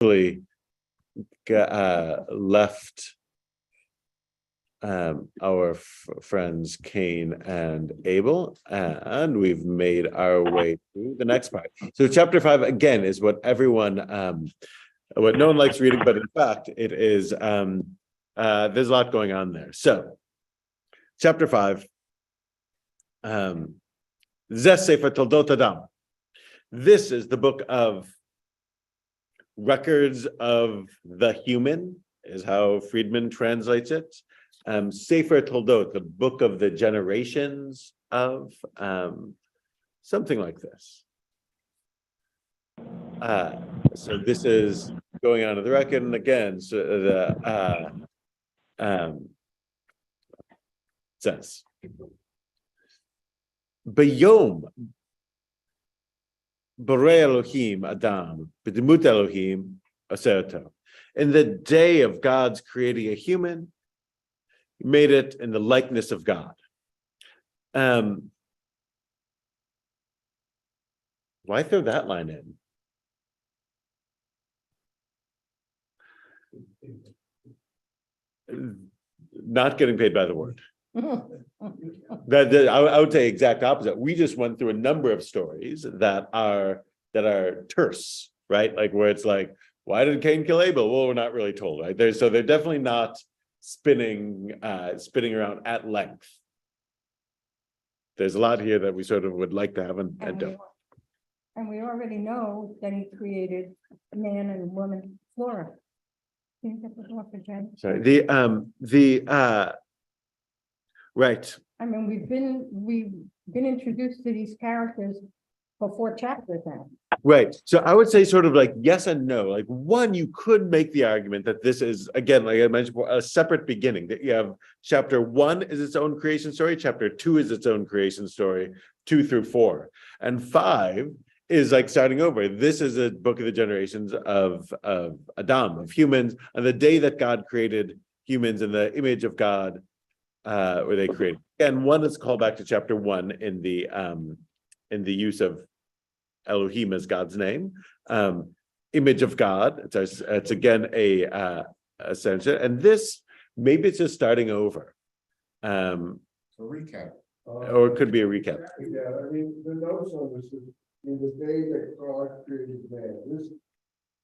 left our friends Cain and Abel, and we've made our way through the next part. So chapter 5 again is what everyone what no one likes reading, but in fact it is there's a lot going on there. So chapter 5, Zeh Sefer Toldot Adam. This is the book of records of the human, is how Friedman translates it. Sefer Toldot, the book of the generations of, something like this. So this is going on to the record, and again, so the says, Bayom Borei Elohim Adam B'dimut Elohim Aserto. In the day of God's creating a human, He made it in the likeness of God. Why throw that line in? Not getting paid by the word. I would say exact opposite. We just went through a number of stories that are terse, right? Like where it's like, why did Cain kill Abel? Well, we're not really told, right? They're definitely not spinning around at length. There's a lot here that we sort of would like to have and don't. And we already know that He created man and woman flora. Can you get the door for Jen? Sorry, right. I mean, we've been introduced to these characters for 4 chapters now. Right. So I would say sort of like yes and no. Like one, you could make the argument that this is, again, like I mentioned before, a separate beginning, that you have chapter 1 is its own creation story, chapter 2 is its own creation story, 2 through 4. And 5 is like starting over. This is a book of the generations of Adam, of humans, and the day that God created humans in the image of God, where they created. And one is called back to chapter 1 in the use of Elohim as God's name, image of God. It's again a ascension, and this maybe it's just starting over. A recap, or it could be a recap. Yeah, I mean the notes on this is in the day that God created man. This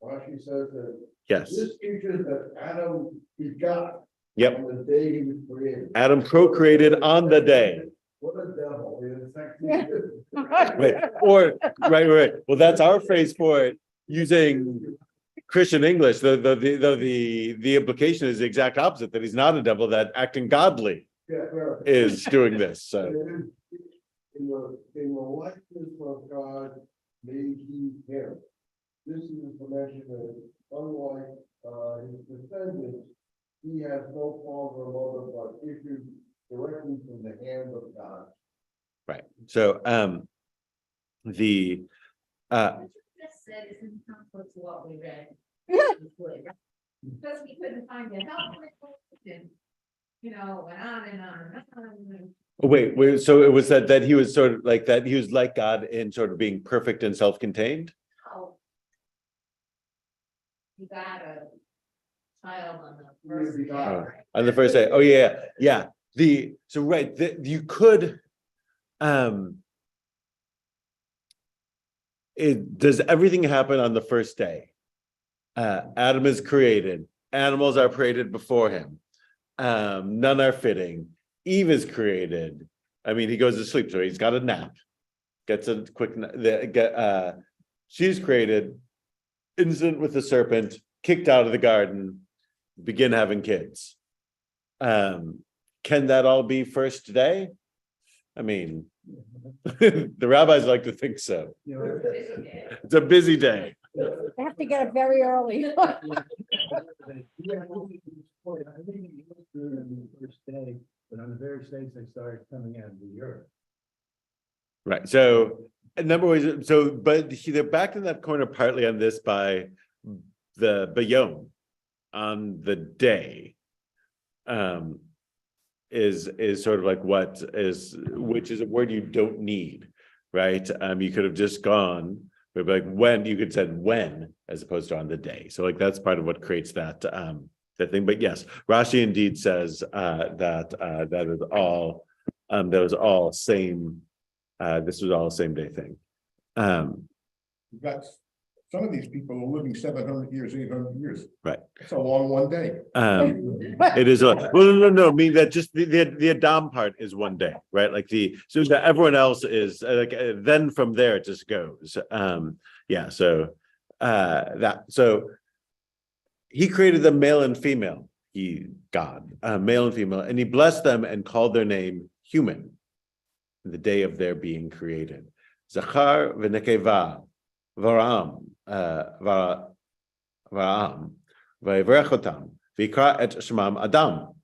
Rashi says that Yes. this teaches that Adam begot. Yep. On the day he was created. Adam procreated on the day. What a devil! It's Yeah. Right. Or right. Well, that's our phrase for it using Christian English. The implication is the exact opposite, that he's not a devil, that acting godly is doing this. So in the likeness of God made he him. This is information that unlike his descendants, he has no father or mother, but issued directly from the hand of God. right. So the Just said it's in conflict to what we read. Because we couldn't find the help, and went on and on and on. wait. So it was that he was sort of like that. He was like God in sort of being perfect and self-contained. Oh. You got a child on the first day. On the first day. Oh yeah. You could. Does everything happen on the first day? Adam is created. Animals are created before him. None are fitting. Eve is created. I mean, he goes to sleep, so he's got a nap. Gets a quick. She's created. Incident with the serpent. Kicked out of the garden. Begin having kids. Can that all be first day? I mean, the rabbis like to think so. It's a busy day. They have to get up very early. I think it was good on the first day, but on the very stage they started coming out of the earth. Right. So a number of ways. But they're back in that corner partly on this by the Bayom on the day. Is sort of like which is a word you don't need, right? You could have just gone But like when you could said when as opposed to on the day. So like that's part of what creates that that thing. But yes, Rashi indeed says that is all that was all same. This was all same day thing. You've got some of these people are living 700 years, 800 years. Right. It's a long one day. It is well, no. I mean that just the Adam part is one day, right? Like so that everyone else is like then from there it just goes. Yeah. So so he created them male and female. God, male and female, and he blessed them and called their name human. The day of their being created. Zachar v'nekeva varam varam v'yivrechotam v'ikra et shemam Adam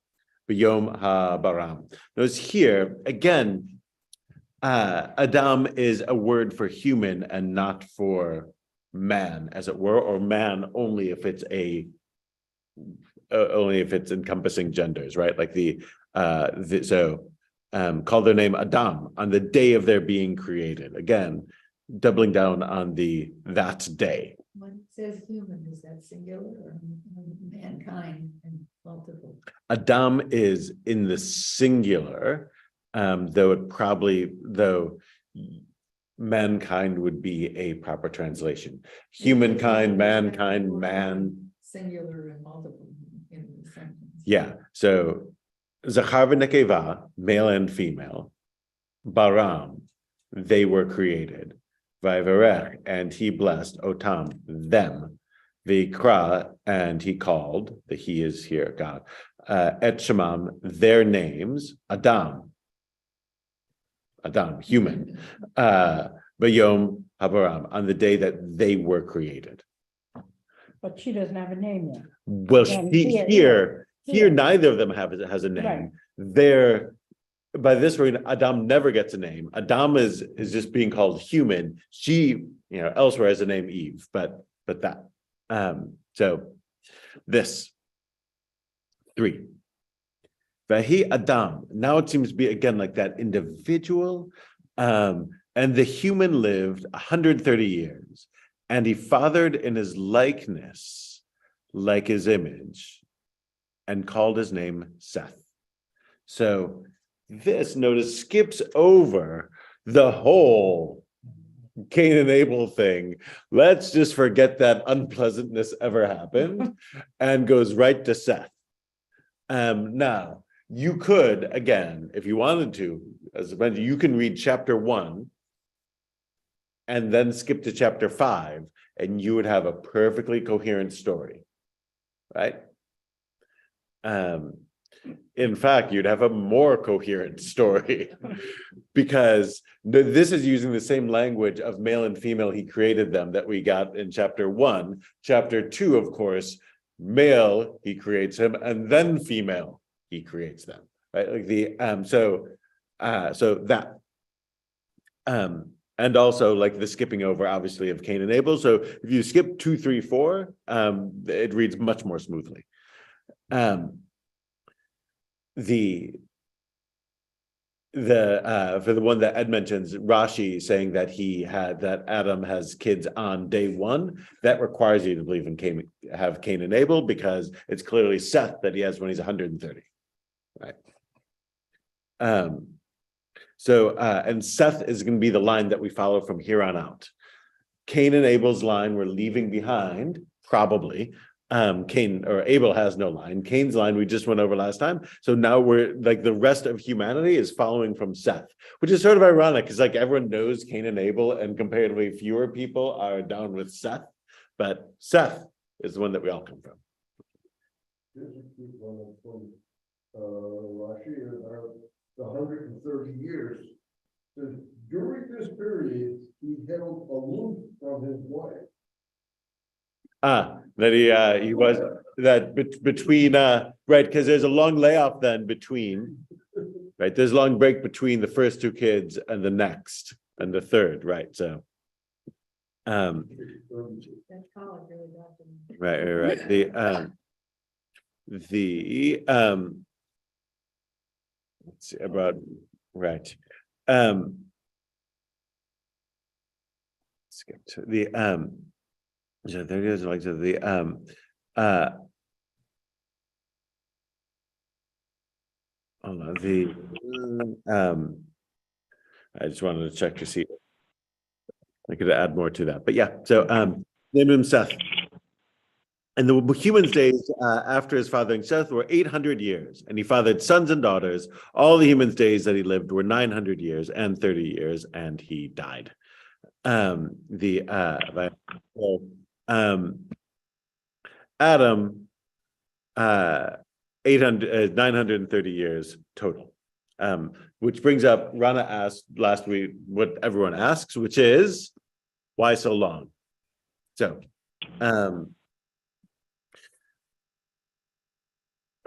b'yom habaram. Notice here again, Adam is a word for human and not for man, as it were, or man only if it's only if it's encompassing genders, right? Like called their name Adam on the day of their being created. Again, doubling down on that day. When it says human, is that singular or mankind and multiple? Adam is in the singular, though mankind would be a proper translation. Humankind, mankind, man. Singular and multiple in the sentence. Yeah, so Zachar v'nekeva, male and female, Baram, they were created. Vayvarech, and he blessed Otam, them. V'ikra, and he called, the he is here, God. Et Shemam, their names, Adam, human. Bayom Habaram, on the day that they were created. But she doesn't have a name yet. Well, And here, neither of them has a name. Right. They're by this reason, Adam never gets a name. Adam is just being called human. She, elsewhere has a name Eve, but that. So this 3. Vahi Adam. Now it seems to be again like that individual. And the human lived 130 years, and he fathered in his likeness, like his image, and called his name Seth. So this, notice, skips over the whole Cain and Abel thing. Let's just forget that unpleasantness ever happened and goes right to Seth. Now, you could, again, if you wanted to, as I mentioned, you can read chapter 1 and then skip to chapter 5, and you would have a perfectly coherent story, right? In fact, you'd have a more coherent story because this is using the same language of male and female, he created them, that we got in chapter 1. Chapter 2, of course, male, he creates him, and then female, he creates them, right? Like so that, and also like the skipping over, obviously, of Cain and Abel. So if you skip 2, 3, 4, it reads much more smoothly. For the one that Ed mentions, Rashi saying that that Adam has kids on day 1, that requires you to believe in Cain and Abel, because it's clearly Seth that he has when he's 130, right? And Seth is going to be the line that we follow from here on out. Cain and Abel's line we're leaving behind, probably. Abel has no line. Cain's line we just went over last time. So now we're like the rest of humanity is following from Seth, which is sort of ironic because like everyone knows Cain and Abel, and comparatively fewer people are down with Seth, but Seth is the one that we all come from. This is from Rashi about the 130 years. So during this period, he held aloof from his wife. That he was that between right, because there's a long layoff then between, right? There's a long break between the first 2 kids and the next and the third, right? So That's college really got them. right. Let's see about right. skipped the so there it is, like so the hold on, I just wanted to check to see. I could add more to that, but yeah. So named him Seth. And the human's days after his fathering Seth were 800 years, and he fathered sons and daughters. All the human's days that he lived were 900 years and 30 years, and he died. Adam, 930 years total. Which brings up, Rana asked last week what everyone asks, which is, why so long? So,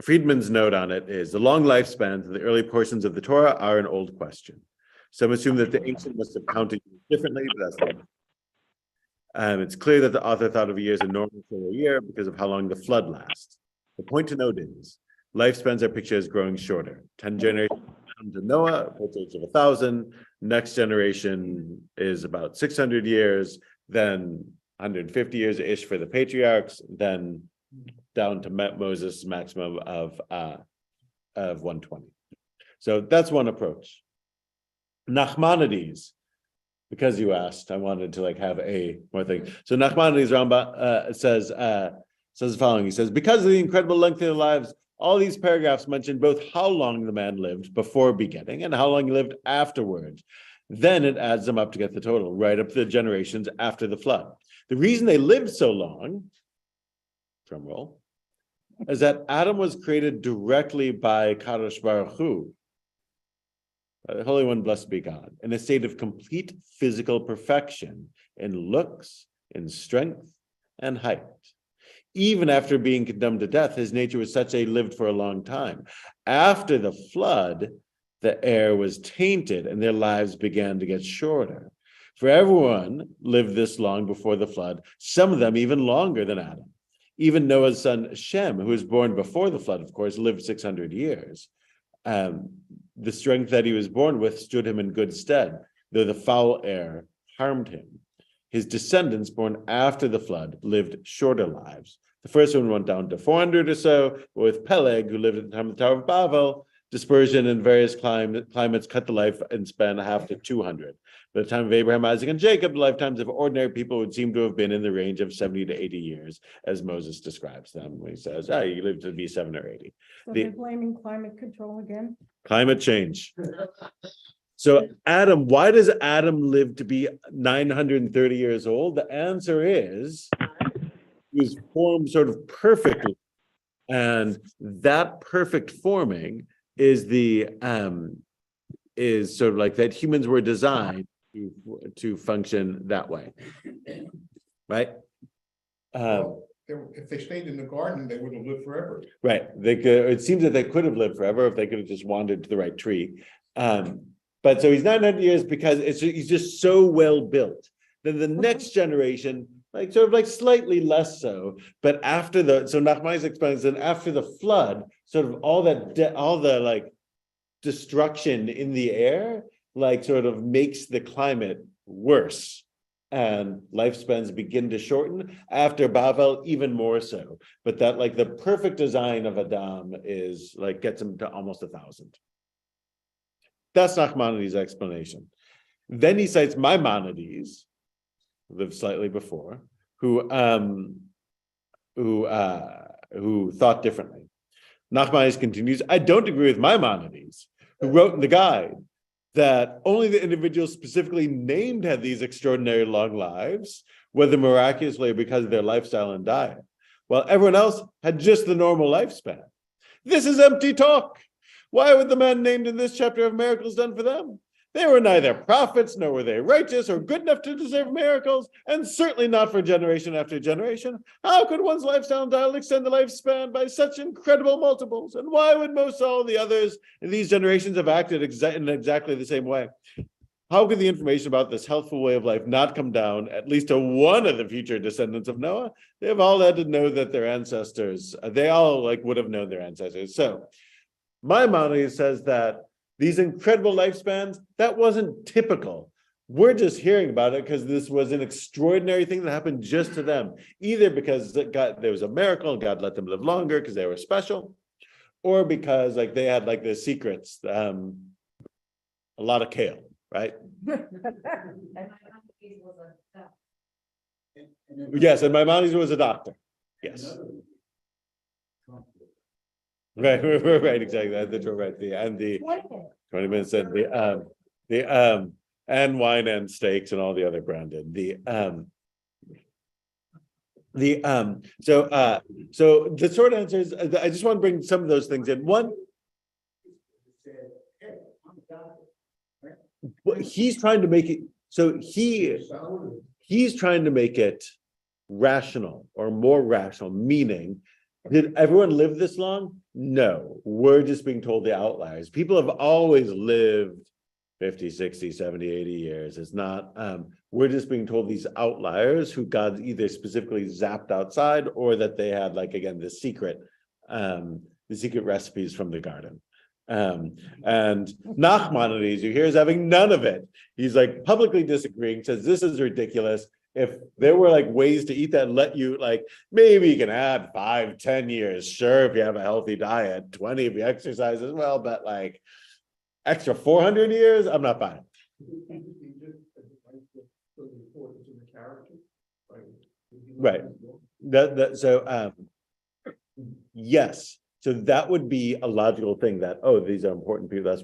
Friedman's note on it is, the long lifespans of the early portions of the Torah are an old question. Some assume that the ancient must have counted differently, but that's not. It's clear that the author thought of a year as a normal solar year because of how long the flood lasts. The point to note is, lifespans are pictured as growing shorter. 10 generations to Noah, approach age of 1,000. Next generation is about 600 years, then 150 years-ish for the patriarchs, then down to Moses' maximum of 120. So that's one approach. Nachmanides, because you asked, I wanted to have a more thing. So Nachmanides Rambam says the following. He says, because of the incredible length of their lives, all these paragraphs mention both how long the man lived before begetting and how long he lived afterwards. Then it adds them up to get the total, right up to the generations after the flood. The reason they lived so long, drum roll, is that Adam was created directly by Kadosh Baruch Hu, the Holy One, blessed be God, in a state of complete physical perfection in looks, in strength, and height. Even after being condemned to death, his nature was such that he lived for a long time. After the flood, the air was tainted and their lives began to get shorter. For everyone lived this long before the flood, some of them even longer than Adam. Even Noah's son Shem, who was born before the flood, of course, lived 600 years. The strength that he was born with stood him in good stead, though the foul air harmed him. His descendants, born after the flood, lived shorter lives. The first one went down to 400 or so, but with Peleg, who lived at the time of the Tower of Babel, dispersion in various climates cut the life and span half to 200. By the time of Abraham, Isaac, and Jacob, the lifetimes of ordinary people would seem to have been in the range of 70 to 80 years, as Moses describes them when he says, you live to be 7 or 80. So they're blaming climate control again? Climate change. So Adam, why does Adam live to be 930 years old? The answer is he was formed sort of perfectly. And that perfect forming is is sort of like that humans were designed to function that way. Right? If they stayed in the garden, they would have lived forever. Right. It seems that they could have lived forever if they could have just wandered to the right tree. But so he's 900 years because he's just so well built. Then the next generation, slightly less so. But after so Nachmanides explains that after the flood, sort of all the destruction in the air, sort of makes the climate worse. And lifespans begin to shorten. After Babel, even more so. But that the perfect design of Adam is gets him to almost 1,000. That's Nachmanides' explanation. Then he cites Maimonides, who lived slightly before, who thought differently. Nachmanides continues, I don't agree with Maimonides, who wrote in the guide that only the individuals specifically named had these extraordinary long lives, whether miraculously or because of their lifestyle and diet, while everyone else had just the normal lifespan. This is empty talk. Why would the men named in this chapter have miracles done for them? They were neither prophets, nor were they righteous or good enough to deserve miracles, and certainly not for generation after generation. How could one's lifestyle and diet extend the lifespan by such incredible multiples? And why would most all the others in these generations have acted in exactly the same way? How could the information about this healthful way of life not come down at least to one of the future descendants of Noah? They have all had to know that their ancestors, they all would have known their ancestors. So Maimonides says that these incredible lifespans, that wasn't typical. we're just hearing about it because this was an extraordinary thing that happened just to them, either because there was a miracle and God let them live longer because they were special, or because like they had like the secrets, a lot of kale, right? Yes, and Maimonides was a doctor. Yes. Right, exactly. That's right. The 20 minutes and and wine and steaks and all the other branded. So the short answer is I just want to bring some of those things in. One, he's trying to make it so he's trying to make it rational or more rational, meaning did everyone live this long? No, we're just being told the outliers. People have always lived 50, 60, 70, 80 years. It's not, we're just being told these outliers who God either specifically zapped outside or that they had, like, again, the secret recipes from the garden. And Nachmanides, you hear, is having none of it. He's like publicly disagreeing, says this is ridiculous. If there were like ways to eat that let you, like, maybe you can add 5, 10 years, sure, if you have a healthy diet, 20 if you exercise as well, but like extra 400 years, I'm not buying. Right. Yes. So that would be a logical thing that, oh, these are important people. That's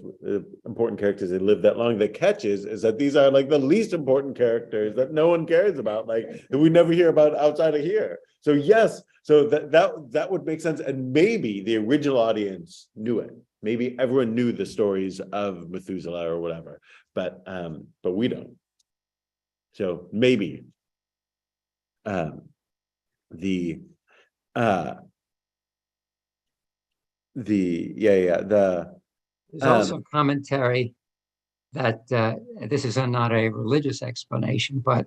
important characters. They live that long. The catch is that these are like the least important characters that no one cares about. Like we never hear about outside of here. So yes, so that would make sense. And maybe the original audience knew it. Maybe everyone knew the stories of Methuselah or whatever, but we don't. So maybe There's also commentary that this is not a religious explanation, but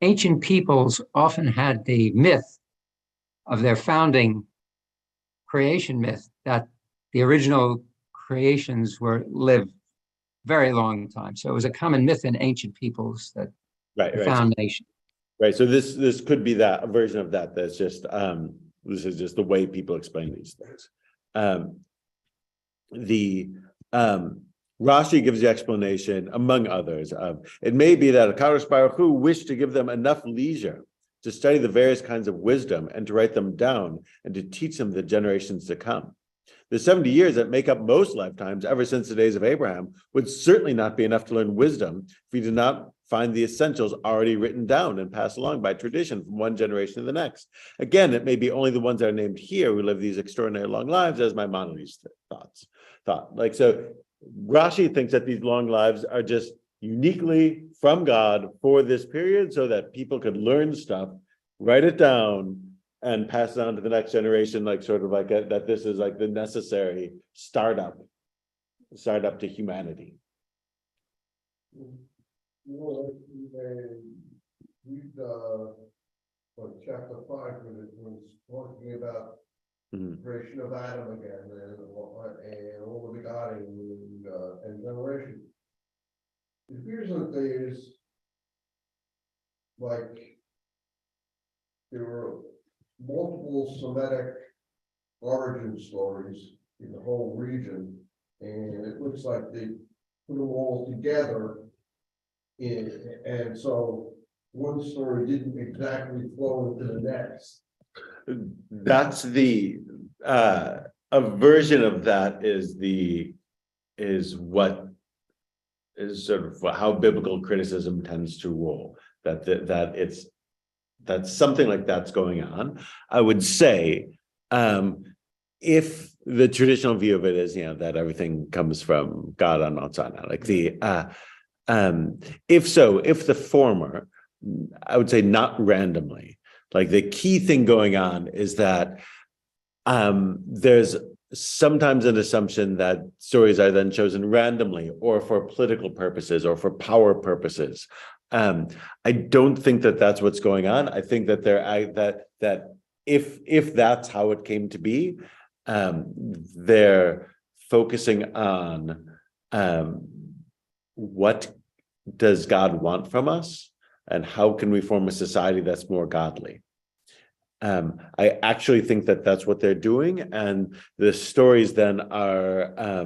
ancient peoples often had the myth of their founding creation myth that the original creations lived very long time. So it was a common myth in ancient peoples that the foundation. Right. So this could be that a version of that. That's just this is just the way people explain these things. Rashi gives the explanation, among others, of it may be that Kadosh Baruch Hu wished to give them enough leisure to study the various kinds of wisdom and to write them down and to teach them the generations to come. The 70 years that make up most lifetimes ever since the days of Abraham would certainly not be enough to learn wisdom if we did not find the essentials already written down and passed along by tradition from one generation to the next. Again, it may be only the ones that are named here who live these extraordinary long lives, as Maimonides thought. Like, so Rashi thinks that these long lives are just uniquely from God for this period so that people could learn stuff, write it down, and pass it on to the next generation, like sort of like that this is like the necessary startup to humanity. You know, read chapter 5 when it was talking about the creation of Adam again and all the begotten and generation. It appears that there's like there were multiple Semitic origin stories in the whole region, and it looks like they put them all together. And so one story didn't exactly flow into the next. That's a version of that is what is sort of how biblical criticism tends to roll. That's something like that's going on. I would say, if the traditional view of it is, that everything comes from God on Mount Sinai, like if the former, I would say not randomly. Like the key thing going on is that there's sometimes an assumption that stories are then chosen randomly or for political purposes or for power purposes. I don't think that that's what's going on. I think that that if that's how it came to be, they're focusing on what does God want from us? And how can we form a society that's more godly? I actually think that that's what they're doing, and the stories then are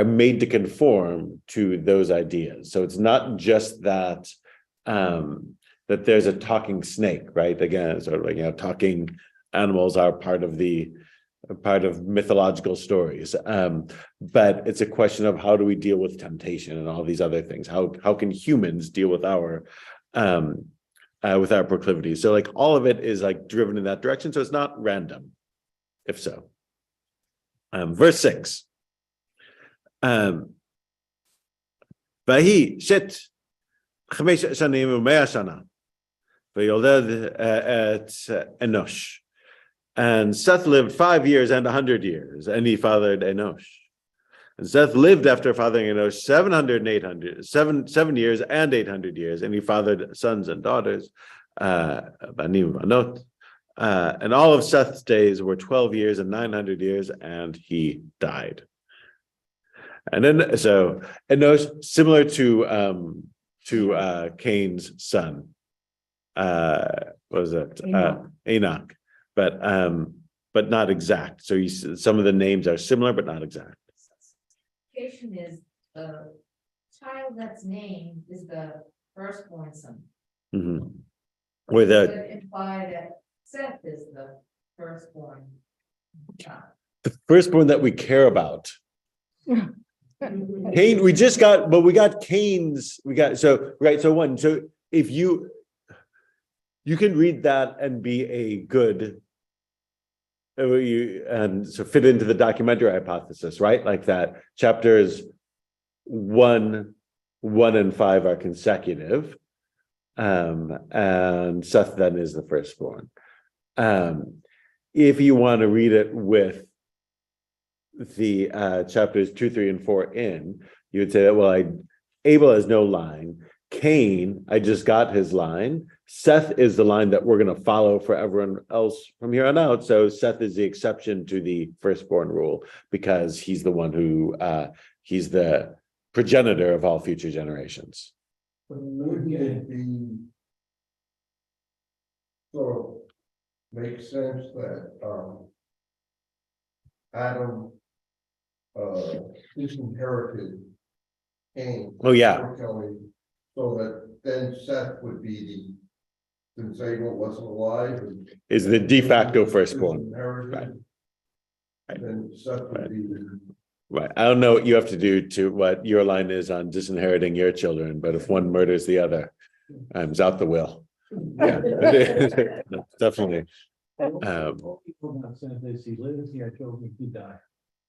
made to conform to those ideas. So it's not just that that there's a talking snake, right? Again, sort of like, talking animals are part of mythological stories, but it's a question of how do we deal with temptation and all these other things. How can humans deal with our proclivities? So like all of it is like driven in that direction. So it's not random, if so. Verse 6. Vahi shit חמש שנים ו100 שנה ויולד את Enosh. And Seth lived 5 years and 100 years, and he fathered Enosh. And Seth lived after fathering Enosh 7 years and 800 years, and he fathered sons and daughters, banim banot. And all of Seth's days were 12 years and 900 years, and he died. And then, so Enosh, similar to Cain's son, what was it? Enoch. But not exact. So some of the names are similar, but not exact. Is the child that's named is the firstborn son. Mm-hmm. Where Does it imply that Seth is the firstborn child? the firstborn that we care about. Cain, we got Cain's, so if you can read that and be a good, and so fit into the documentary hypothesis, right? Like that chapters 1 and 5 are consecutive, and Seth then is the firstborn. If you want to read it with the chapters 2, 3, and 4 in, you would say that, well, Abel has no line. Cain, I just got his line. Seth is the line that we're going to follow for everyone else from here on out. So Seth is the exception to the firstborn rule because he's the one who he's the progenitor of all future generations. Wouldn't it be sort of make sense that Adam disinherited Cain? Oh, yeah. So that then Seth would be since Abel wasn't alive. Is the de facto firstborn. Right. Then Seth would be. Right. I don't know what you have to do to what your line is on disinheriting your children, but if one murders the other, it's out the will. Yeah, definitely. People now saying this, he lives here, told me he died.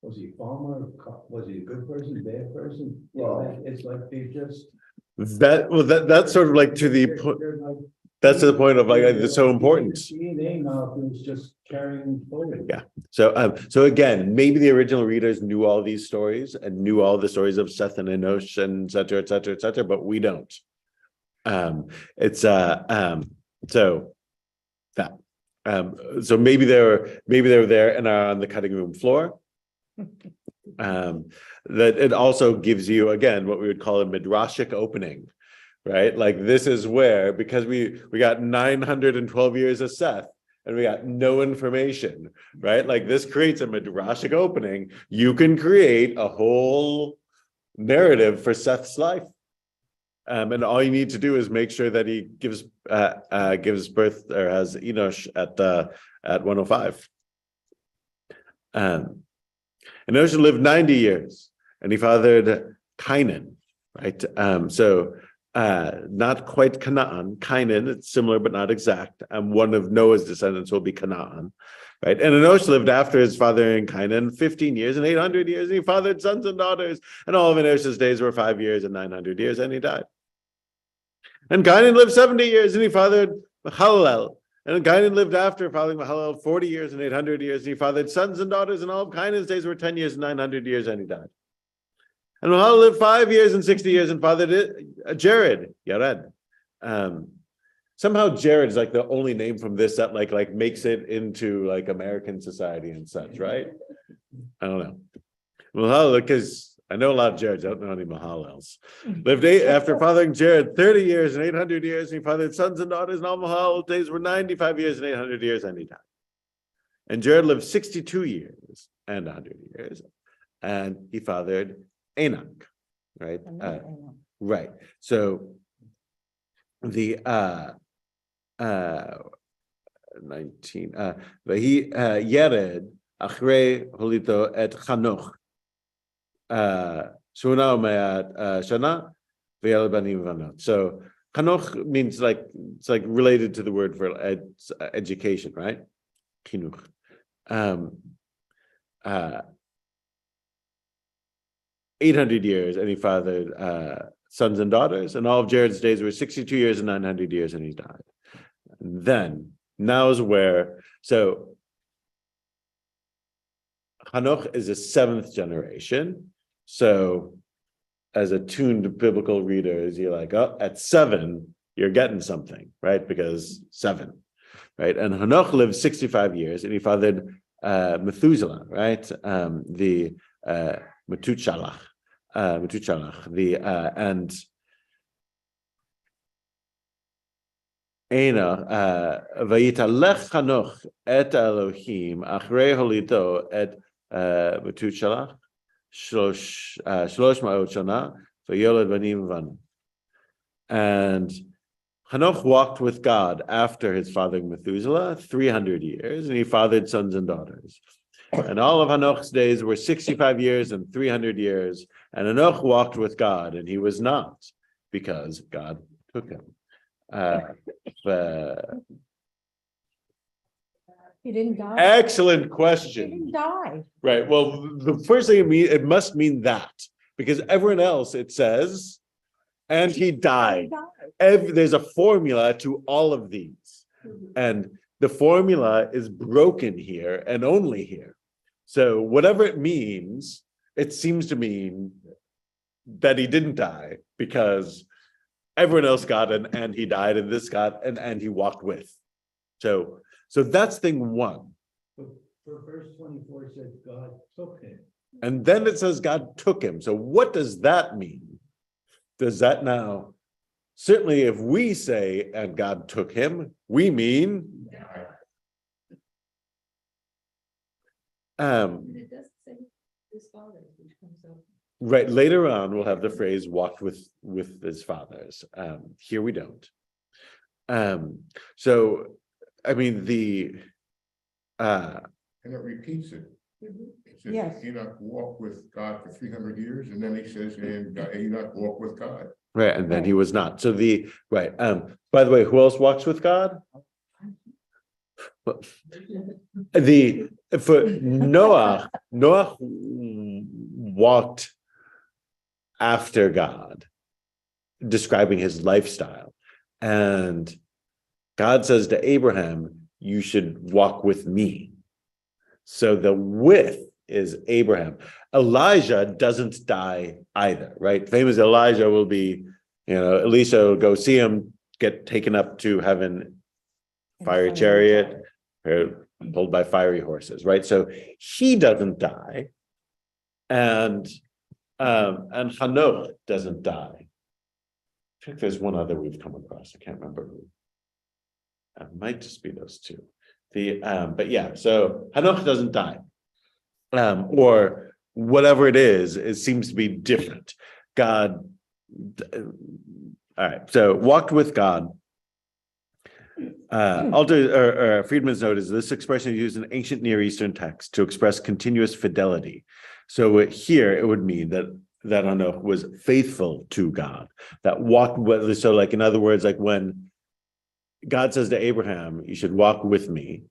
Was he a farmer? Was he a good person, bad person? Well, It's like they just. That's sort of like to the point. That's the point of like it's so important. They know it was just carrying forward. Yeah. So again, maybe the original readers knew all these stories and knew all the stories of Seth and Enosh and et cetera, but we don't. So maybe they're there and are on the cutting room floor. That it also gives you again what we would call a midrashic opening, right? Like this is where, because we got 912 years of Seth and we got no information, right? Like this creates a midrashic opening. You can create a whole narrative for Seth's life. And all you need to do is make sure that he gives birth or has Enosh at 105. Enosh lived 90 years, and he fathered Cainan, right? Not quite Canaan. Cainan, it's similar but not exact. One of Noah's descendants will be Canaan, right? And Enosh lived after his fathering Cainan 15 years and 800 years, and he fathered sons and daughters. And all of Enosh's days were 5 years and 900 years, and he died. And Cainan lived 70 years, and he fathered Mahalalel. And Cainan lived after fathering Mahalalel 40 years and 800 years, and he fathered sons and daughters, and all of Cainan's days were 10 years and 900 years, and he died. And Mahalalel lived 5 years and 60 years and fathered Jared, Yared. Somehow Jared is like the only name from this that like makes it into like American society and such, right? I don't know. Mahalalel, because I know a lot of Jareds. I don't know any Mahalels. Lived after fathering Jared 30 years and 800 years, and he fathered sons and daughters, and all Mahalal's days were 95 years and 800 years, and he died. And Jared lived 62 years and 100 years, and he fathered Enoch, right? Right. So the 19 he Yered Achrei Holito et Chanoch Shuna Umayat Shana V'yel Banim Vanot. So Chanoch means like, it's like related to the word for education, right? Chinuch. 800 years, and he fathered sons and daughters, and all of Jared's days were 62 years and 900 years, and he died. And then, now is where, so Hanoch is a seventh generation. So as a tuned biblical reader, is you're like, oh, at 7, you're getting something, right? Because 7, right? And Hanoch lived 65 years, and he fathered Methuselah, right? The Methuselah, and Ena Vayitalech Hanoch et Elohim Achrei Holito et Methuselah Shlosh Ma'ot Shana Vayoled Banim Van. And Hanoch walked with God after his fathering Methuselah 300 years, and he fathered sons and daughters. And all of Hanoch's days were 65 years and 300 years. And Hanoch walked with God, and he was not, because God took him. He didn't die. Excellent He question. didn't die. Right. Well, the first thing it must mean that, because everyone else it says, and he He died. died. There's a formula to all of these, and the formula is broken here and only here. So whatever it means, it seems to mean that he didn't die, because everyone else got it and he died, and this got and he walked with. So that's thing one. For verse 24, it says God took him. And then it says God took him. So what does that mean? Does that now, certainly if we say, and God took him, we mean, It does say his fathers, which comes up. right, later on, we'll have the phrase walked with his fathers. Here we don't. So, I mean, And it repeats it. It says Yes. Enoch walked with God for 300 years, and then he says, and Enoch walked with God. right, and then he was not. So right, by the way, who else walks with God? For Noah walked after God, describing his lifestyle. And God says to Abraham, you should walk with me. So the with is Abraham. Elijah doesn't die either, right? Famous Elijah will be, Elisha will go see him, get taken up to heaven, fiery chariot, or pulled by fiery horses, right? So he doesn't die, and Hanoch doesn't die. I think there's one other we've come across. I can't remember who. It might just be those two. But yeah, so Hanoch doesn't die, or whatever it is. It seems to be different. God. All right. So walked with God. Friedman's note is this expression is used in ancient Near Eastern texts to express continuous fidelity. So here it would mean that Hanoch was faithful to God, that walked with. So, like in other words, like when God says to Abraham, "You should walk with me,"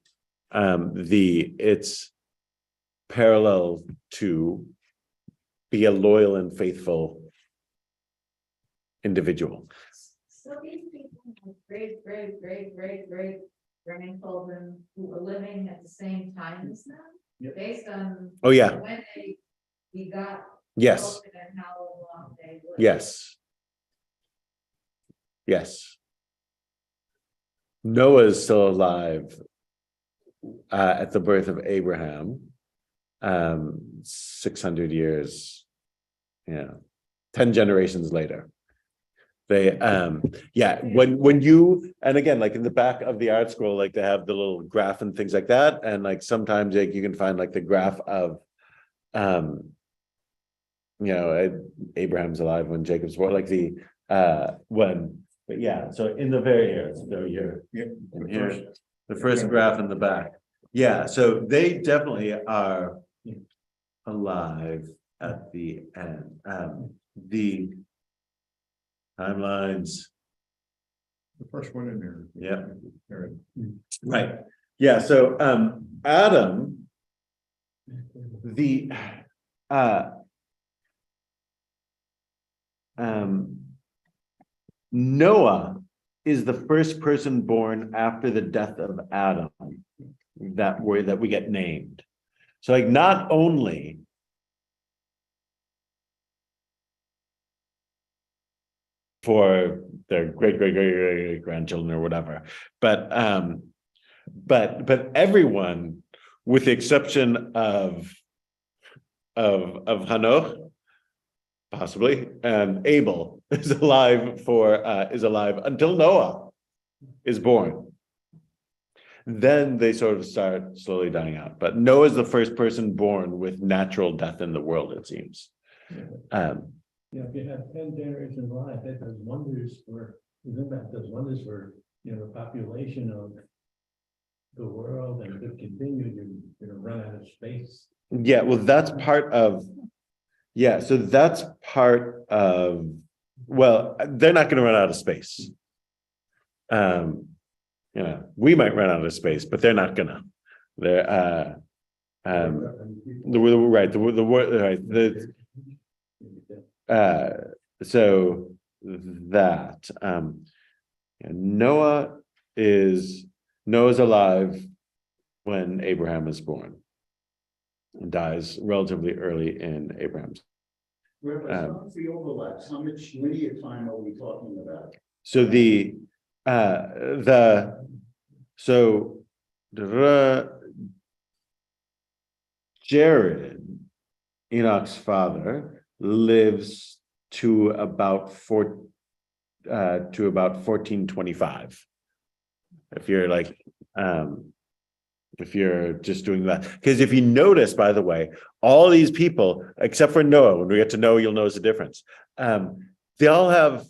it's parallel to be a loyal and faithful individual. So these people have great grandchildren who were living at the same time as them, Yep. based on. Oh, yeah. When we got. Yes. COVID and how long they lived. Yes. Yes. Noah is still alive at the birth of Abraham, 600 years Yeah, 10 generations later. They yeah, when you, and again, like in the back of the art scroll, like they have the little graph and things like that, and like sometimes like you can find like the graph of Abraham's alive when Jacob's born, like the when, but yeah, so in the very here, so here, and here, the first graph in the back. Yeah, so they definitely are alive at the end. The timelines. The first one in there. Yeah. There. Right. Yeah. So Adam, the Noah is the first person born after the death of Adam that we get named. So like not only for their great grandchildren or whatever, but everyone, with the exception of Hanoch, possibly, and Abel is alive until Noah is born. Then they sort of start slowly dying out. But Noah is the first person born with natural death in the world, it seems. Yeah, if you have 10 generations alive, that does wonders for, the population of the world, and if it continued, you're gonna run out of space. Yeah, well, that's part of, yeah, so that's part of, well, they're not gonna run out of space. We might run out of space, but they're not gonna. They're so that Noah's alive when Abraham is born and dies relatively early in Abraham's. What's the overlaps? How much linear time are we talking about? So Jared, Enoch's father, lives to about 1425. If you're just doing that, because if you notice, by the way, all these people, except for Noah, when we get to Noah, you'll notice the difference. They all have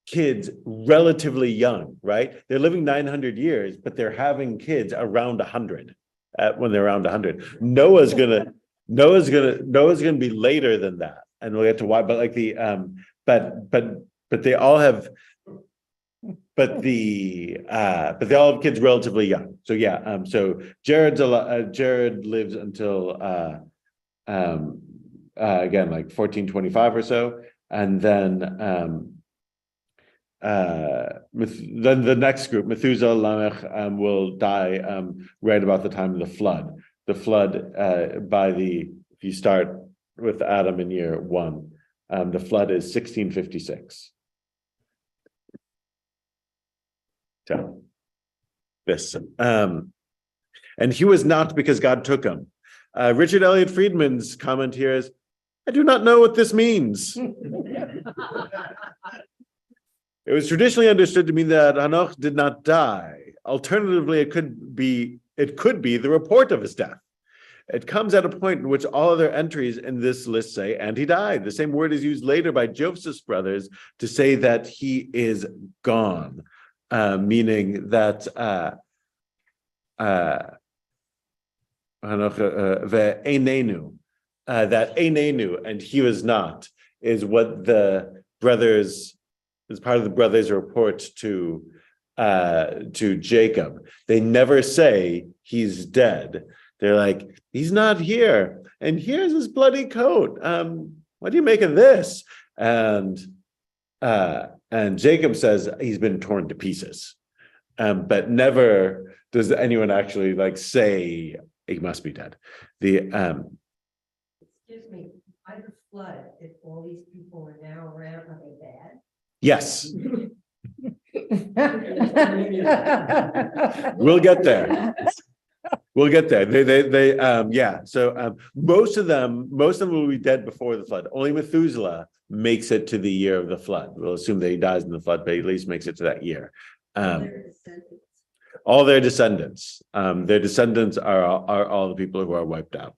kids relatively young, right? They're living 900 years, but they're having kids around 100 when they're around 100. Noah's gonna be later than that, and we'll get to why. But like but they all have. But they all have kids relatively young. So yeah. So Jared lives until again like 1425 or so, and then the next group, Methuselah, Lamech, will die right about the time of the flood. The flood if you start with Adam in year 1, the flood is 1656. So this and he was not, because God took him. Richard Elliott Friedman's comment here is, I do not know what this means. It was traditionally understood to mean that Hanoch did not die. Alternatively, it could be the report of his death. It comes at a point in which all other entries in this list say, and he died. The same word is used later by Joseph's brothers to say that he is gone. Meaning that that Einenu and he was not, is what the brothers, is part of the brothers' report to Jacob. They never say he's dead. They're like, he's not here, and here's his bloody coat. What do you make of this? And Jacob says he's been torn to pieces, but never does anyone actually like say he must be dead. Excuse me, by the flood, if all these people are now around, are they bad? Yes. We'll get there. We'll get there. Yeah. So most of them will be dead before the flood. Only Methuselah makes it to the year of the flood. We'll assume that he dies in the flood, but he at least makes it to that year. All their descendants. Their descendants are all the people who are wiped out.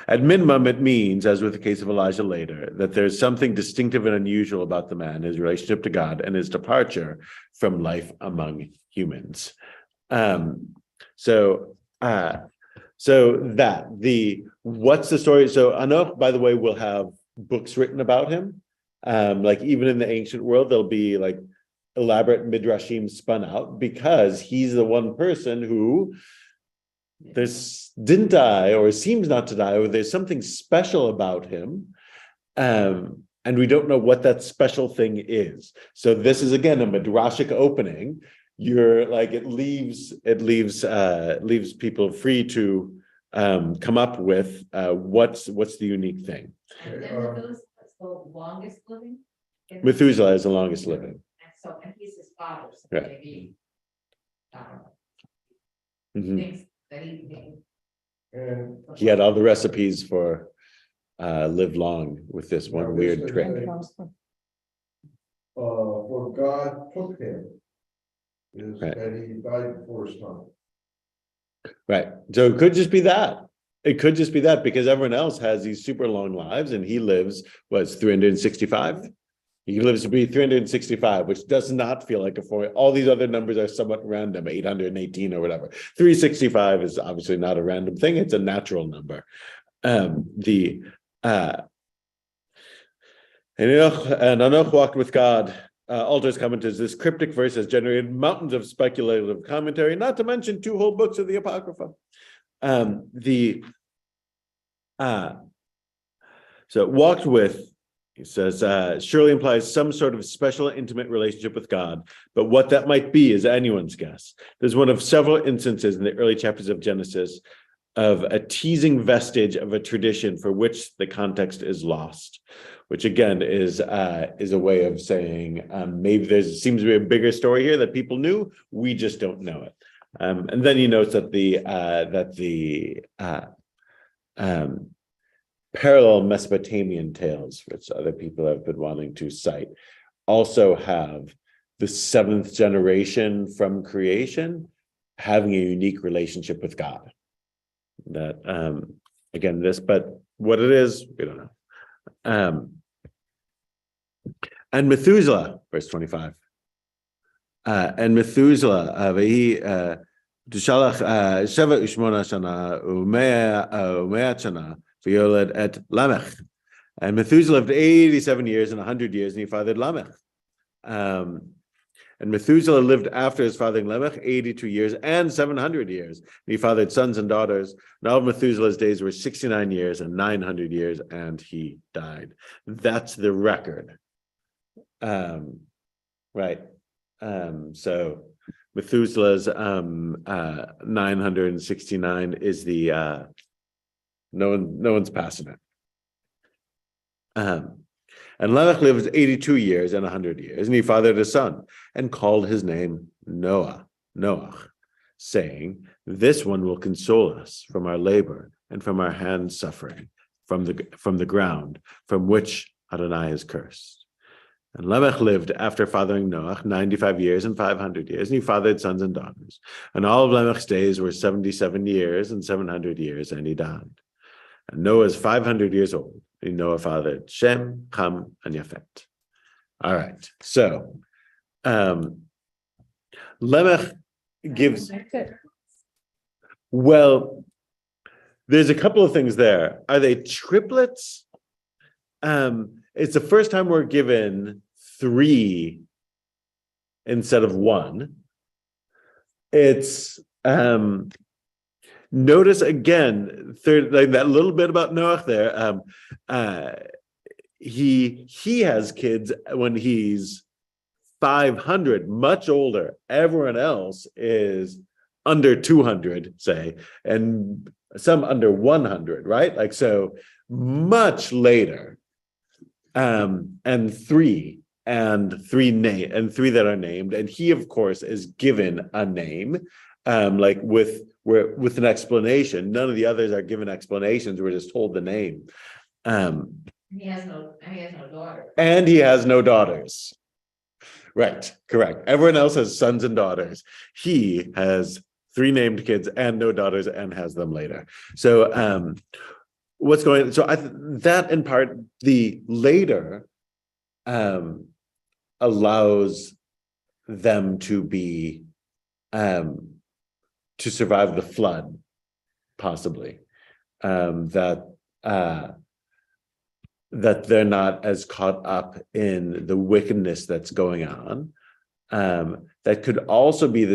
At minimum, it means, as with the case of Elijah later, that there's something distinctive and unusual about the man, his relationship to God, and his departure from life among humans. So what's the story? So Anoch, by the way, will have books written about him. Like even in the ancient world, there'll be like elaborate midrashim spun out because he's the one person who didn't die or seems not to die, or there's something special about him. And we don't know what that special thing is. So this is again a midrashic opening. You're like it leaves people free to come up with what's the unique thing. And then Methuselah is the longest living? Methuselah is the longest living. And he's his father, so Right. maybe, I don't know, Mhm. things that he. And. He had all the recipes for live long with this one weird trick. Where God took him is Right. that he died before his time. Right. So it could just be that. It could just be that because everyone else has these super long lives and he lives, 365? He lives to be 365, which does not feel like a 4. All these other numbers are somewhat random, 818 or whatever. 365 is obviously not a random thing. It's a natural number. And Anoch walked with God. Altar's commenters, this cryptic verse has generated mountains of speculative commentary, not to mention 2 whole books of the Apocrypha. So walked with, he says, surely implies some sort of special intimate relationship with God, but what that might be is anyone's guess. There's one of several instances in the early chapters of Genesis of a teasing vestige of a tradition for which the context is lost, which again is a way of saying maybe there seems to be a bigger story here that people knew, we just don't know it. And then he notes that the parallel Mesopotamian tales, which other people have been wanting to cite, also have the 7th generation from creation having a unique relationship with God. That again, but what it is, we don't know. And Methuselah, verse 25. And Methuselah, Dushalach Sheva Ushmona Shana Umeat Shana V'yoled et Lamech. And Methuselah lived 87 years and 100 years, and he fathered Lamech. And Methuselah lived after his fathering Lamech 82 years and 700 years. And he fathered sons and daughters. And all of Methuselah's days were 69 years and 900 years, and he died. That's the record. Right. So Methuselah's 969 is the no one's passing it. And Lamech lived 82 years and 100 years, and he fathered a son and called his name Noah, saying, "This one will console us from our labor and from our hands' suffering, from the ground from which Adonai is cursed." And Lamech lived after fathering Noah 95 years and 500 years, and he fathered sons and daughters. And all of Lamech's days were 77 years and 700 years, and he died. And Noah is 500 years old. And Noah fathered Shem, Ham, and Yafet. All right. So Lamech gives. Well, there's a couple of things there. Are they triplets? It's the first time we're given 3 instead of 1. It's notice again, like that little bit about Noah there. He has kids when he's 500, much older. Everyone else is under 200, say, and some under 100, right? Like so, much later. And 3 and three that are named, and he of course is given a name, like with an explanation. None of the others are given explanations. We're just told the name. He has no daughter. And he has no daughters. Right, correct. Everyone else has sons and daughters. He has three named kids and no daughters, and has them later. So that in part, the later allows them to be to survive the flood, possibly. That they're not as caught up in the wickedness that's going on. That could also be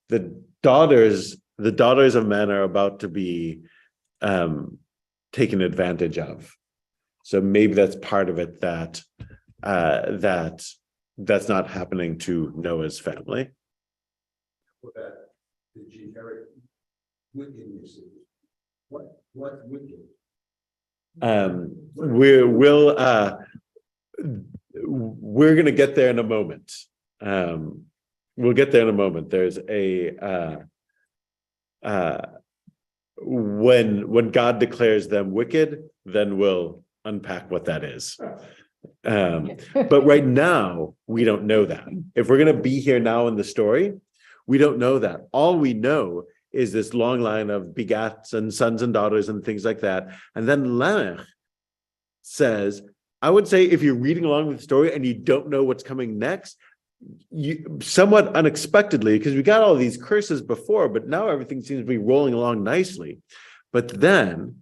the daughters of men are about to be taken advantage of. So maybe that's part of it, that that's not happening to Noah's family. What about the generic wickedness? What wicked? We're going to get there in a moment. We'll get there in a moment. There's when God declares them wicked, then we'll unpack what that is. But right now, we don't know that. If we're going to be here now in the story, we don't know that. All we know is this long line of begats and sons and daughters and things like that. And then Lamech says, I would say if you're reading along with the story and you don't know what's coming next, you somewhat unexpectedly, because we got all these curses before, but now everything seems to be rolling along nicely. But then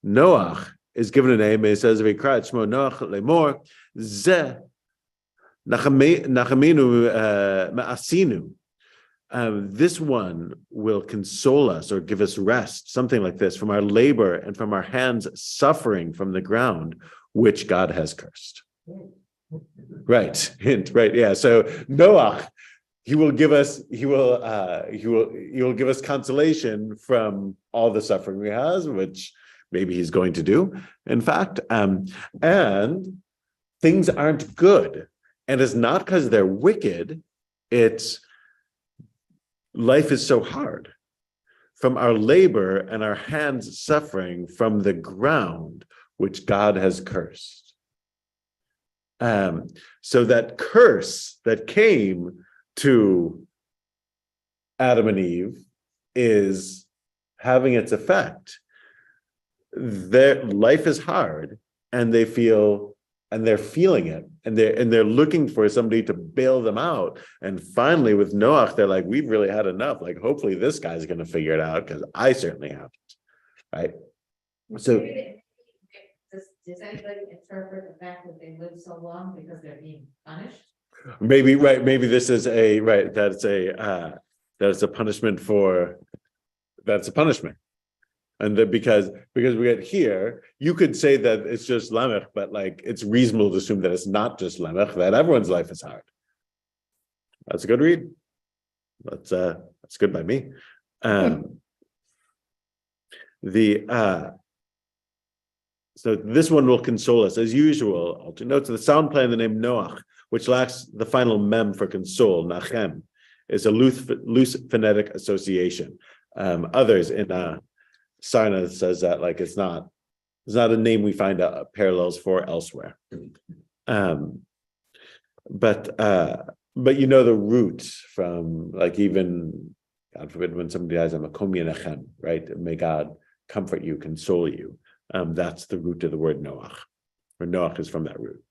Noach is given a name, and it says, V'ikra shmo Noach lemor, ze nachamenu ma'asinu. This one will console us or give us rest, something like this, from our labor and from our hands suffering from the ground, which God has cursed. Right, hint, right, yeah. So Noach, he will give us consolation from all the suffering he has, which maybe he's going to do, in fact. And things aren't good. And it's not because they're wicked, it's life is so hard from our labor and our hands suffering from the ground which God has cursed. So that curse that came to Adam and Eve is having its effect. Their life is hard, and they're feeling it, and they're looking for somebody to bail them out. And finally, with Noach, they're like, we've really had enough. Like, hopefully this guy's going to figure it out, because I certainly haven't. Right? So Does anybody interpret the fact that they live so long because they're being punished? maybe, right, maybe this is that's a punishment for, that's a punishment. And that because we get here, you could say that it's just Lamech, but like it's reasonable to assume that it's not just Lamech, that everyone's life is hard. That's a good read. That's good by me. So this one will console us as usual. Alter notes the sound play in the name Noach, which lacks the final mem for console. Nachem is a loose phonetic association. Others in Sarna says that like it's not a name we find parallels for elsewhere. But you know the root from, like, even God forbid when somebody dies, I'm a Makom Yenachem, right? May God comfort you, console you. That's the root of the word Noach, or Noach is from that root.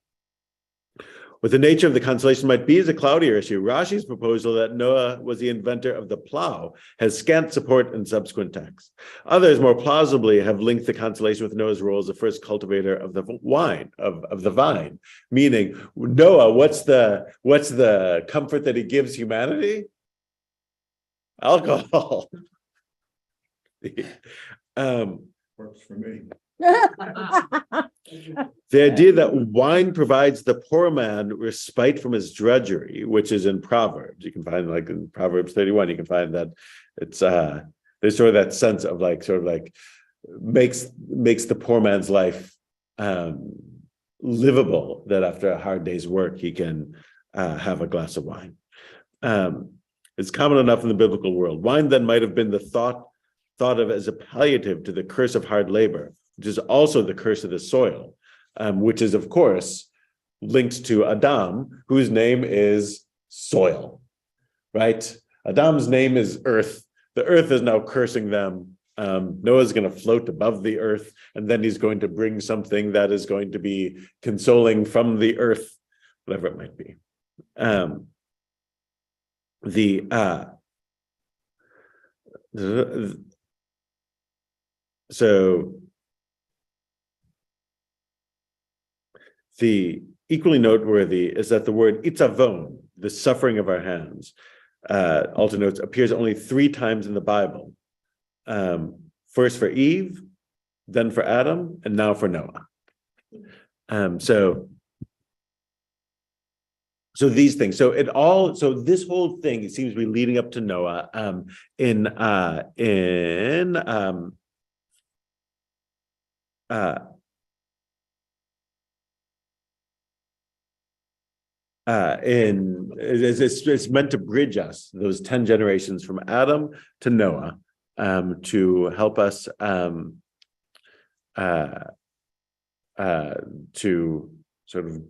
What the nature of the consolation might be is a cloudier issue. Rashi's proposal that Noah was the inventor of the plow has scant support in subsequent texts. Others, more plausibly, have linked the consolation with Noah's role as the first cultivator of the vine, meaning Noah, what's the comfort that he gives humanity? Alcohol. Works for me. The idea that wine provides the poor man respite from his drudgery, which is in Proverbs. You can find, like in Proverbs 31, you can find that it's there's sort of that sense of like makes the poor man's life livable that after a hard day's work, he can have a glass of wine. It's common enough in the biblical world. Wine then might have been the thought of as a palliative to the curse of hard labor, which is also the curse of the soil, which is, of course, linked to Adam, whose name is soil, right? Adam's name is earth. The earth is now cursing them. Noah's going to float above the earth, and then he's going to bring something that is going to be consoling from the earth, whatever it might be. So the equally noteworthy is that the word itzavon, the suffering of our hands, Alter notes, appears only 3 times in the Bible. First for Eve, then for Adam, and now for Noah. So these things. So this whole thing, it seems to be leading up to Noah. In it's meant to bridge us, those 10 generations from Adam to Noah, to help us to sort of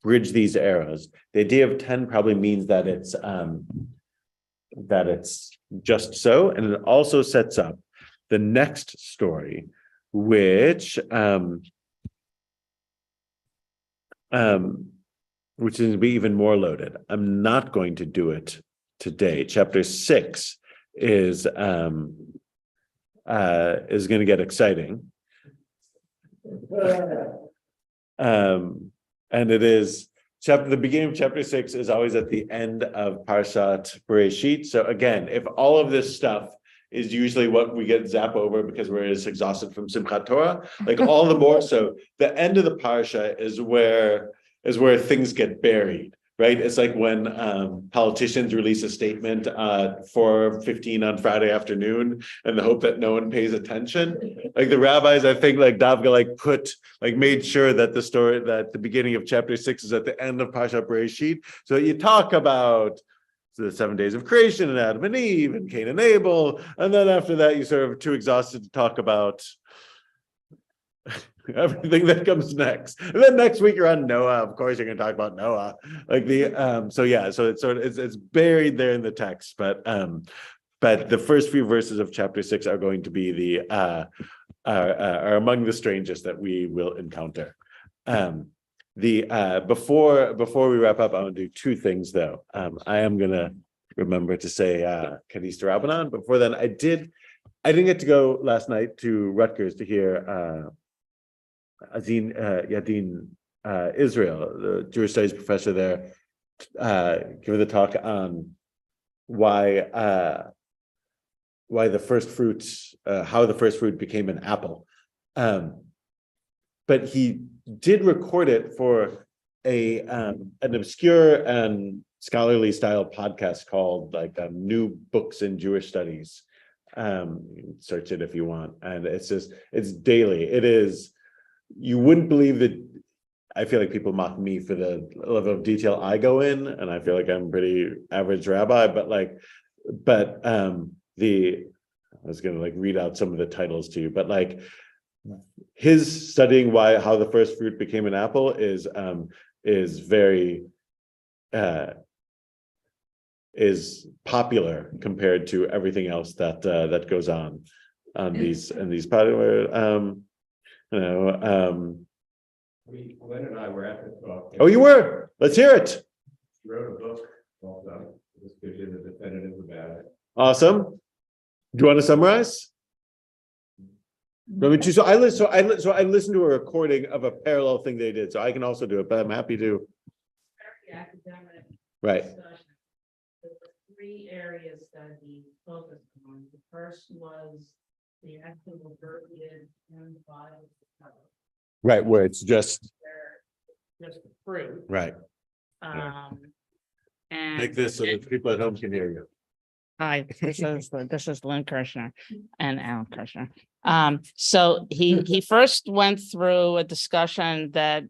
bridge these eras. The idea of 10 probably means that it's just so, and it also sets up the next story, which is going to be even more loaded. I'm not going to do it today. Chapter 6 is going to get exciting. And it is the beginning of chapter 6 is always at the end of Parshat Bereshit. So again, if all of this stuff is usually what we get zap over because we're as exhausted from Simchat Torah, like all the more so, the end of the parsha is where things get buried, right? It's like when politicians release a statement at 4:15 on Friday afternoon and the hope that no one pays attention. Like the rabbis, I think, like Davga, made sure that the beginning of chapter 6 is at the end of Parshat Bereshit. So you talk about the 7 days of creation and Adam and Eve and Cain and Abel, and then after that you sort of too exhausted to talk about everything that comes next. And then next week you're on Noah. Of course, you're going to talk about Noah. So it's sort of it's buried there in the text, but the first few verses of chapter 6 are going to be are among the strangest that we will encounter. Before we wrap up, I want to do 2 things though. I am going to remember to say Kaddish to Rabbanan. Before then, I didn't get to go last night to Rutgers to hear Azin Yadin Israel, the Jewish studies professor there, give the talk on why the first fruits, how the first fruit became an apple. But he did record it for an obscure and scholarly style podcast called New Books in Jewish Studies. You can search it if you want, and it's daily. It is. You wouldn't believe that. I feel like people mock me for the level of detail I go in, and I feel like I'm pretty average rabbi. But I was going to read out some of the titles to you, but his studying how the first fruit became an apple is very is popular compared to everything else that goes on these popular. Glenn and I were at the talk. Oh, you were? Let's hear it. She wrote a book called This Gives You the Definitive about it. Awesome. Do you want to summarize? So I listened to a recording of a parallel thing they did, so I can also do it, but I'm happy to. Very academic Right. discussion. There were 3 areas that he focused on. The first was the actual verbiage and Bible cover. Right, where it's just Just the fruit. right. And Take this so that people at home can hear you. Hi, this is Lynn Kirshner and Alan Kirshner. So he first went through a discussion that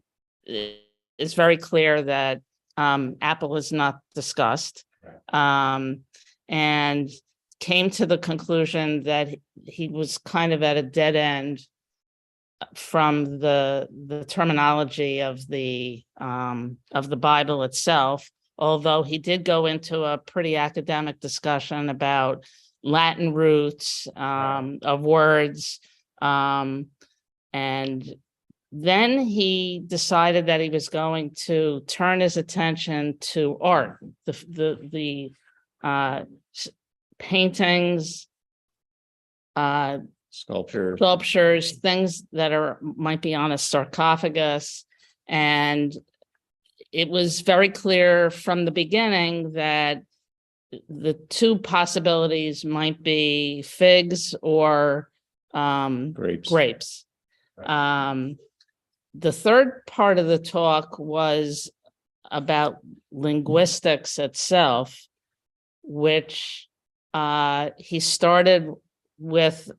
is very clear that apple is not discussed. And came to the conclusion that he was kind of at a dead end from the terminology of the Bible itself, although he did go into a pretty academic discussion about Latin roots of words. And then he decided that he was going to turn his attention to art, the paintings, sculptures, things that might be on a sarcophagus. And it was very clear from the beginning that the two possibilities might be figs or grapes. The third part of the talk was about linguistics itself, which he started with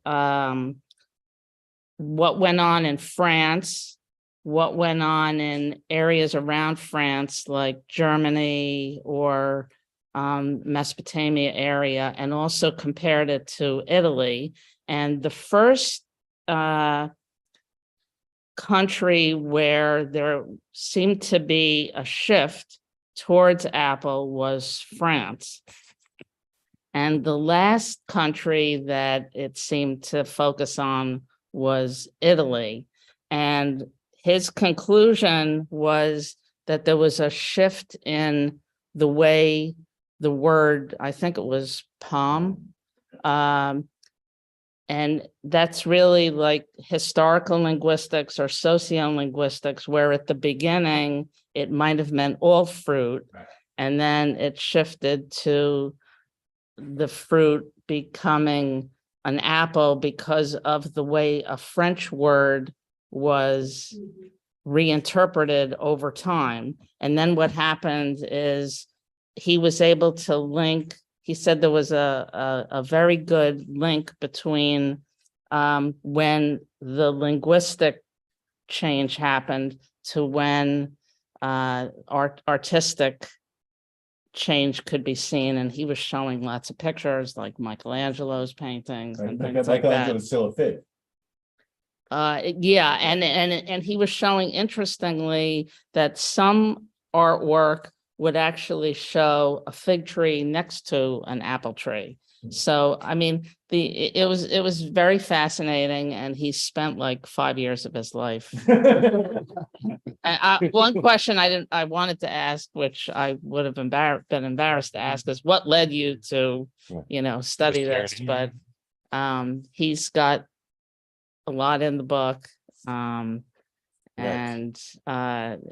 what went on in France, what went on in areas around France, like Germany or Mesopotamia area, and also compared it to Italy. And the first country where there seemed to be a shift towards apple was France. And the last country that it seemed to focus on was Italy. And his conclusion was that there was a shift in the way the word, I think it was palm, and that's really like historical linguistics or sociolinguistics, where at the beginning it might have meant all fruit, and then it shifted to the fruit becoming an apple because of the way a French word was reinterpreted over time. And then what happened is he was able to link, he said there was a very good link between when the linguistic change happened to when artistic change could be seen. And he was showing lots of pictures like Michelangelo's paintings and things like that. Michelangelo's still a fig. Yeah, and he was showing, interestingly, that some artwork would actually show a fig tree next to an apple tree. So, I mean, it was very fascinating, and he spent like 5 years of his life. One question I wanted to ask, which I would have been embarrassed to ask, is what led you to, study this? But he's got a lot in the book. And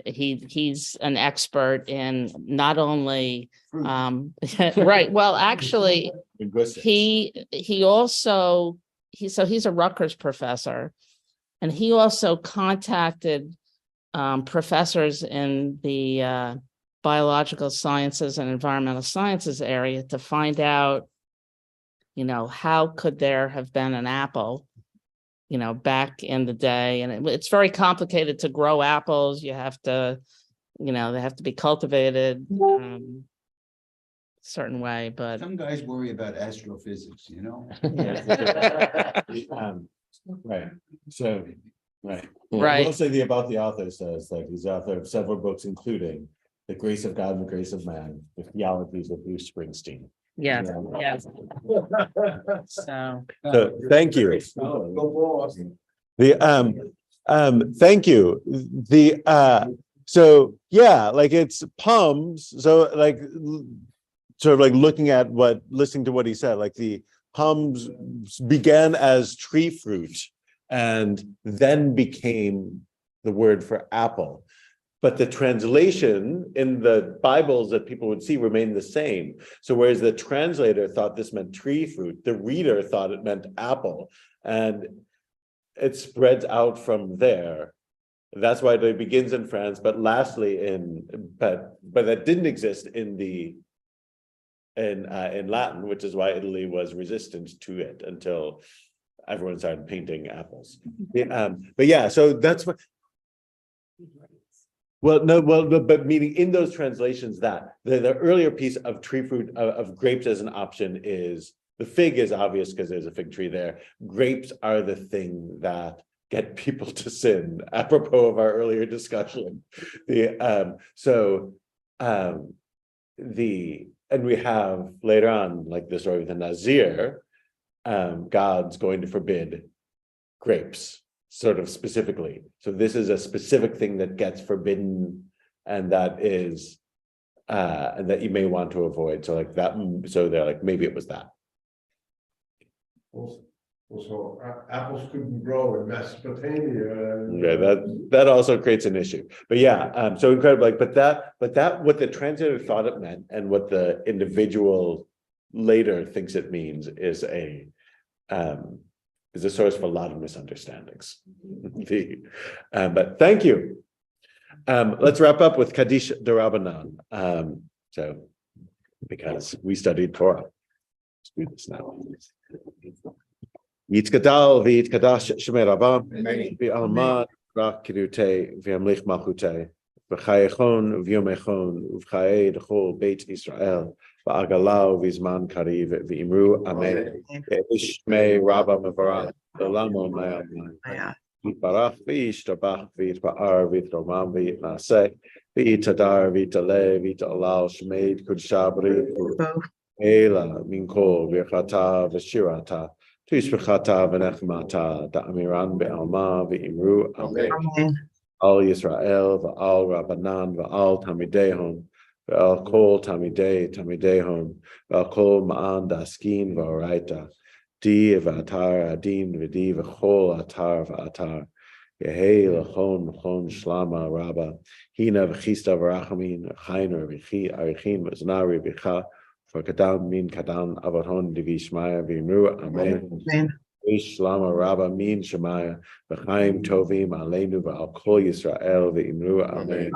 he's an expert in not only right. Well, actually, he's a Rutgers professor, and he also contacted professors in the biological sciences and environmental sciences area to find out, how could there have been an apple back in the day. And it's very complicated to grow apples. You have to, they have to be cultivated a certain way, but. Some guys worry about astrophysics, Right. So, right. Right. Mostly about the author says, like, he's the author of several books, including The Grace of God and the Grace of Man, the theologies of Bruce Springsteen. Yes. So thank you. Thank you. So yeah, like it's palms. So like sort of like listening to what he said, like the palms began as tree fruit and then became the word for apple. But the translation in the Bibles that people would see remained the same. So whereas the translator thought this meant tree fruit, the reader thought it meant apple. And it spreads out from there. That's why it begins in France, but lastly but that didn't exist in Latin, which is why Italy was resistant to it until everyone started painting apples. But yeah, so that's what. Well, no, but meaning in those translations that the earlier piece of tree fruit of grapes as an option is the fig is obvious because there's a fig tree there. Grapes are the thing that get people to sin, apropos of our earlier discussion. And we have later on, like the story with the Nazir, God's going to forbid grapes, sort of specifically. So this is a specific thing that gets forbidden, and that is, and that you may want to avoid. So like that, so they're like, maybe it was that. Also, apples couldn't grow in Mesopotamia. Yeah, that also creates an issue. But yeah, so incredible. Like, but that what the translator thought it meant and what the individual later thinks it means is a source for a lot of misunderstandings. But thank you. Let's wrap up with Kaddish D'Rabbanan. So because we studied Torah. Let's do this now. Yitkadal v'yitkadash shemei Rabbah v'almad rak kirutei v'yamlich malchutei v'chayechon v'yomechon v'chayei d'chol beit Israel v'agalau v'zman kariv v'imru amen v'ishmei Rabbah mevarach v'lamo me'amen v'barach v'yishtabach v'yitba'ar v'yitromam v'yitnaseh v'yitadar v'yitaleh v'yitalal shmeid kudshabri Ela minkol v'chata v'shirata Tishbechata v'nechmata da'amiran be'alma v'imru amen. Al Yisrael v'al Rabbanan v'al Tamidehon v'al kol Tamidehon v'al kol ma'an daskin v'oraita di v'atar adin v'di v'chol atar v'atar Yehei l'chon shlama rabba hina v'chista v'rachamin chayna v'arichin v'znari v'cha for Kadam min Kadam Avahon Divi Shmaya Vimru Amen. Shlama Rabba min Shemaya V'chaim Tovim Aleinu V'al Kol Yisrael V'imru Amen.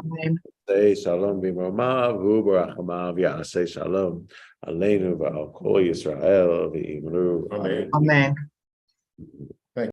Say Shalom V'imroma V'ubarachama V'yaseh Shalom Aleinu V'al Kol Yisrael V'imru Amen.